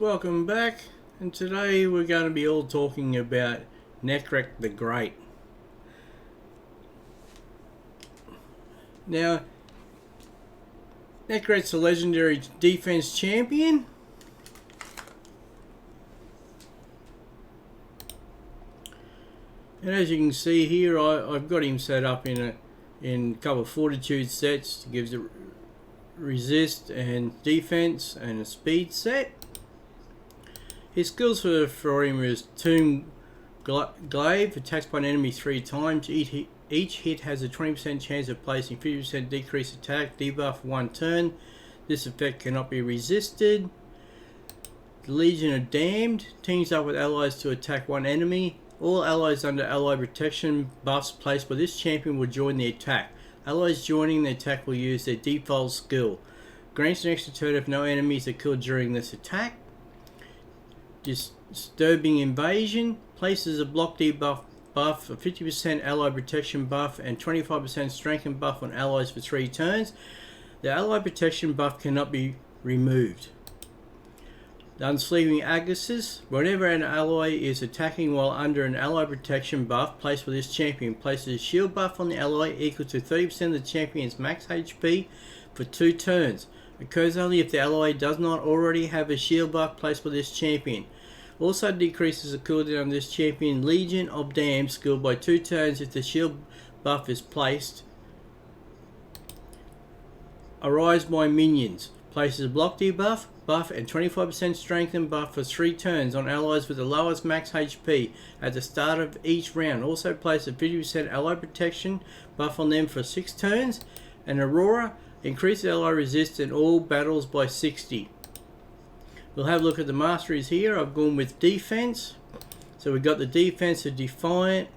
Welcome back, and today we're going to be all talking about Nekhret the Great. Now, Nekhret's a legendary defense champion. And as you can see here, I've got him set up in a couple of fortitude sets. It gives it resist and defense and a speed set. His skills for him is Tomb Glaive, attacks by an enemy 3 times. Each hit has a 20% chance of placing 50% decreased attack, debuff 1 turn. This effect cannot be resisted. The Legion of Damned teams up with allies to attack one enemy. All allies under ally protection buffs placed by this champion will join the attack. Allies joining the attack will use their default skill. Grants an extra turn if no enemies are killed during this attack. Disturbing Invasion places a block debuff buff, a 50% ally protection buff and 25% strengthen buff on allies for 3 turns. The ally protection buff cannot be removed. The Unsleeving Agassiz, whenever an ally is attacking while under an ally protection buff placed with this champion, places a shield buff on the ally equal to 30% of the champion's max HP for 2 turns. Occurs only if the ally does not already have a shield buff placed by this champion. Also decreases the cooldown of this champion Legion of Damned skill by 2 turns if the shield buff is placed. Arise by minions. Places a block debuff, buff and 25% strengthen buff for 3 turns on allies with the lowest max HP at the start of each round. Also places a 50% ally protection buff on them for 6 turns. And Aurora increases ally resist in all battles by 60. We'll have a look at the masteries here. I've gone with defense. So we've got the defense of Defiant,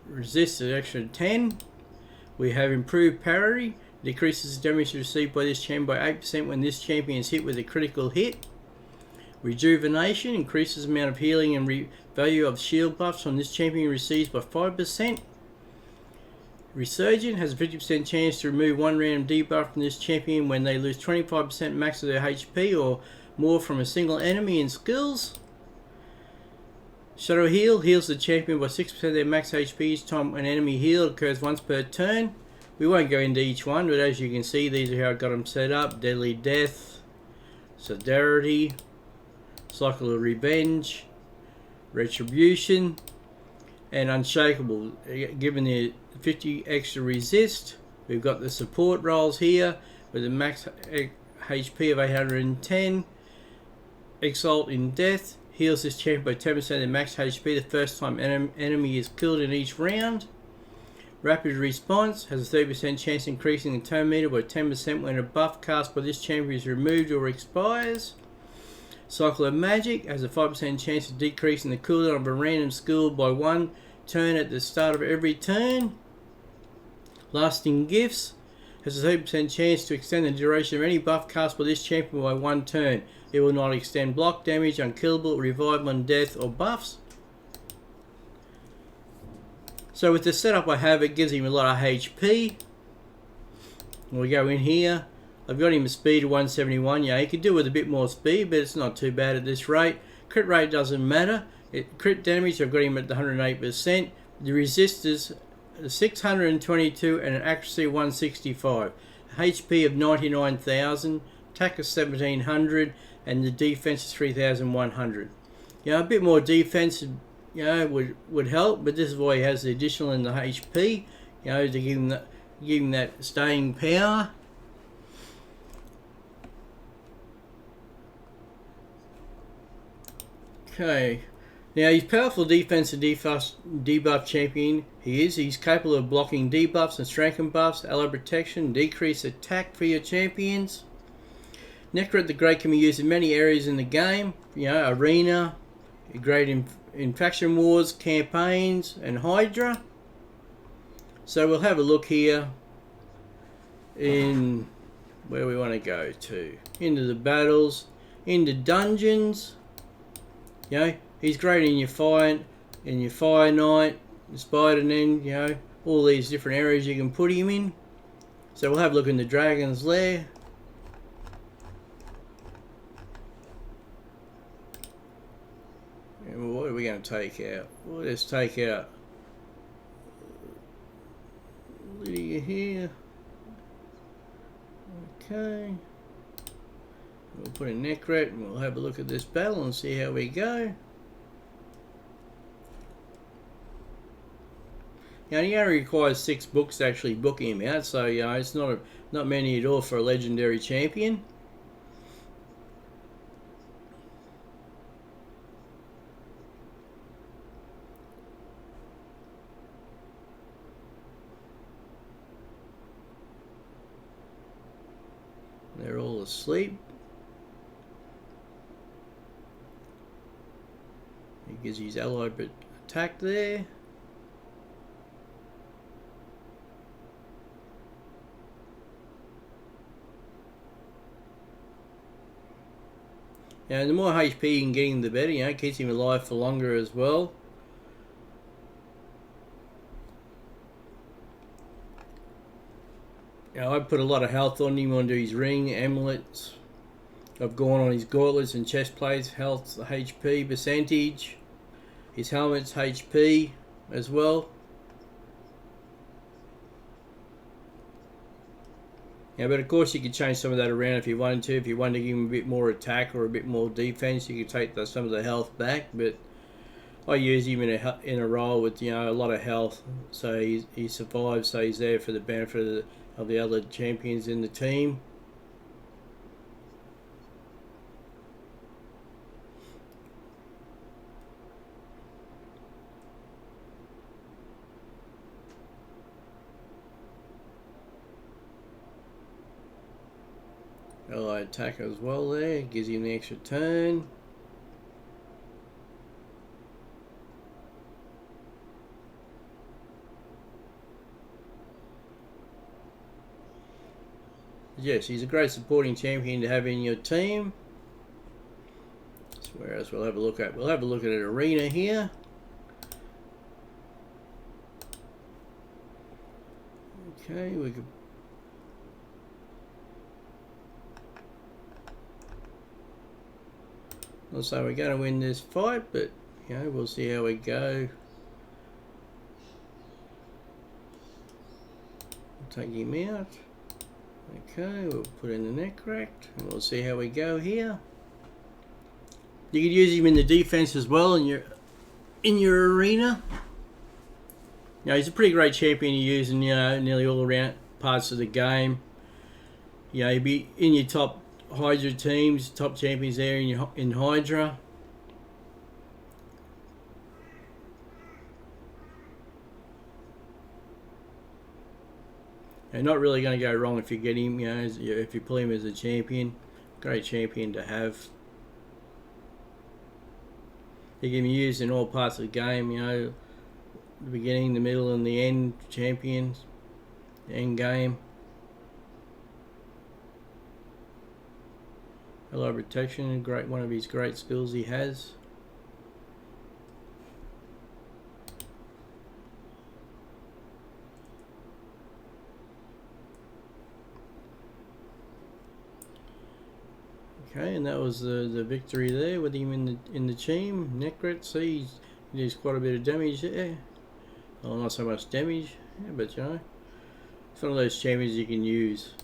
resist an extra 10. We have improved parry, decreases the damage received by this champion by 8% when this champion is hit with a critical hit. Rejuvenation increases the amount of healing and value of shield buffs on this champion receives by 5%. Resurgent has a 50% chance to remove 1 random debuff from this champion when they lose 25% max of their HP or more from a single enemy in skills. Shadow Heal heals the champion by 6% of their max HP each time an enemy heal occurs once per turn. We won't go into each one, but as you can see, these are how I got them set up. Deadly Death, Solidarity, Cycle of Revenge, Retribution, and Unshakable. Given the 50 extra resist, we've got the support rolls here with a max HP of 810. Exalt in Death heals this champion by 10% of their max HP the first time enemy is killed in each round. Rapid Response has a 30% chance increasing the turn meter by 10% when a buff cast by this champion is removed or expires. Cycle of Magic has a 5% chance of decreasing the cooldown of a random skill by 1 turn at the start of every turn. Lasting Gifts has a 30% chance to extend the duration of any buff cast by this champion by 1 turn. It will not extend block damage, unkillable, revive on death, or buffs. So with the setup I have, it gives him a lot of HP. We go in here. I've got him a speed of 171. Yeah, he could do with a bit more speed, but it's not too bad at this rate. Crit rate doesn't matter. Crit damage, I've got him at 108%. The resist is 622 and an accuracy of 165. HP of 99,000. Attack of 1700. And the defense is 3,100. A bit more defense, would help, but this is why he has the additional in the HP, to give him that staying power. Okay, now he's powerful defense and debuff champion. He's capable of blocking debuffs and strengthen buffs, ally protection, decrease attack for your champions. Nekhret the Great can be used in many areas in the game, arena, great in faction wars, campaigns, and Hydra. So we'll have a look here in where we want to go to. Into the battles, into dungeons. He's great in your Fire Knight, the Spider Nen, all these different areas you can put him in. So we'll have a look in the Dragon's Lair. we going to take out? Well, let's take out Lydia here. Okay. We'll put in Nekhret and we'll have a look at this battle and see how we go. Now, he only requires 6 books to actually book him out, so you know it's not many at all for a legendary champion. They're all asleep. He gives his ally attack there. Now, the more HP you can get him, the better. You know, keeps him alive for longer as well. Now, I put a lot of health on him, onto his ring, amulets. I've gone on his gauntlets and chest plates, health, HP percentage. His helmet's HP as well. Yeah, but of course you could change some of that around if you wanted to. If you wanted to give him a bit more attack or a bit more defense, you could take some of the health back. But I use him in a role with, you know, a lot of health, so he survives. So he's there for the benefit of the other champions in the team. Ally attack as well there, gives him the extra turn. Yes, he's a great supporting champion to have in your team. So where else we'll have a look at? We'll have a look at an arena here. Okay, we could. So we're going to win this fight, but you know, we'll see how we go. We'll take him out. Okay, we'll put in the Nekhret and we'll see how we go here. You could use him in the defense as well in your arena. You know, he's a pretty great champion to use in, you know, nearly all around parts of the game. You know, he'd be in your top Hydra teams, top champions there in Hydra. And not really going to go wrong if you get him, you know, if you pull him as a champion. Great champion to have. He can be used in all parts of the game, you know, the beginning, the middle, and the end champions, the end game. Hello protection, great, one of his great skills he has. Okay, and that was the victory there with him in the team. Nekhret, see, he does quite a bit of damage there. Well, not so much damage, yeah, but you know, it's one of those champions you can use.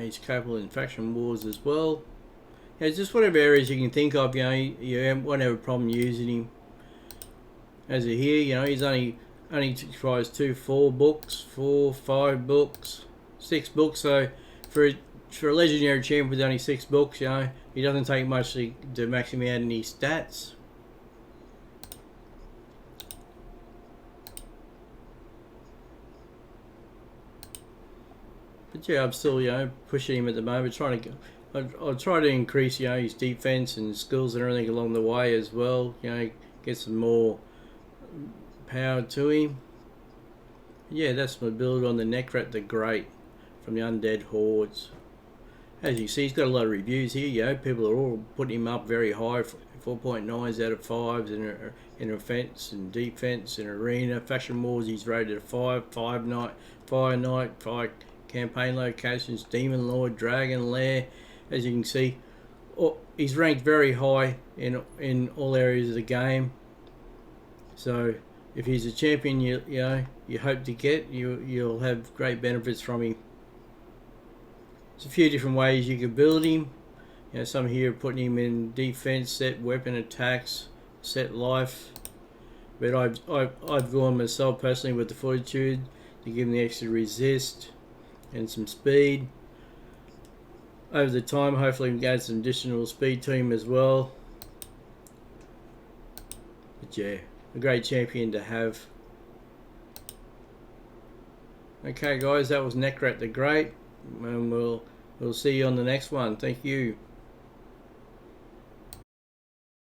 He's capable in faction wars as well. Yeah, just whatever areas you can think of, you know, you won't have a problem using him. As a here, you know, he's only tries 4 books, 4, 5 books, 6 books. So for a legendary champion with only 6 books, you know, he doesn't take much to max him out any stats. But yeah, I'm still, you know, pushing him at the moment, trying to. I'll try to increase, you know, his defense and skills and everything along the way as well. You know, get some more power to him. Yeah, that's my build on the Nekhret the Great from the Undead Hordes. As you see, he's got a lot of reviews here. You know, people are all putting him up very high 4.9s out of 5s in offense and defense and arena. Faction wars he's rated a 5, Fire Knight, 5 campaign locations, Demon Lord, Dragon Lair. As you can see, he's ranked very high in all areas of the game. So if he's a champion you hope to get, you'll have great benefits from him. There's a few different ways you can build him. Some here are putting him in defense, set weapon attacks, set life. But I've gone myself personally with the fortitude to give him the extra resist and some speed. Over the time, hopefully we can add some additional speed to him as well. But yeah, a great champion to have. Okay guys, that was Nekhret the Great, and we'll see you on the next one. Thank you.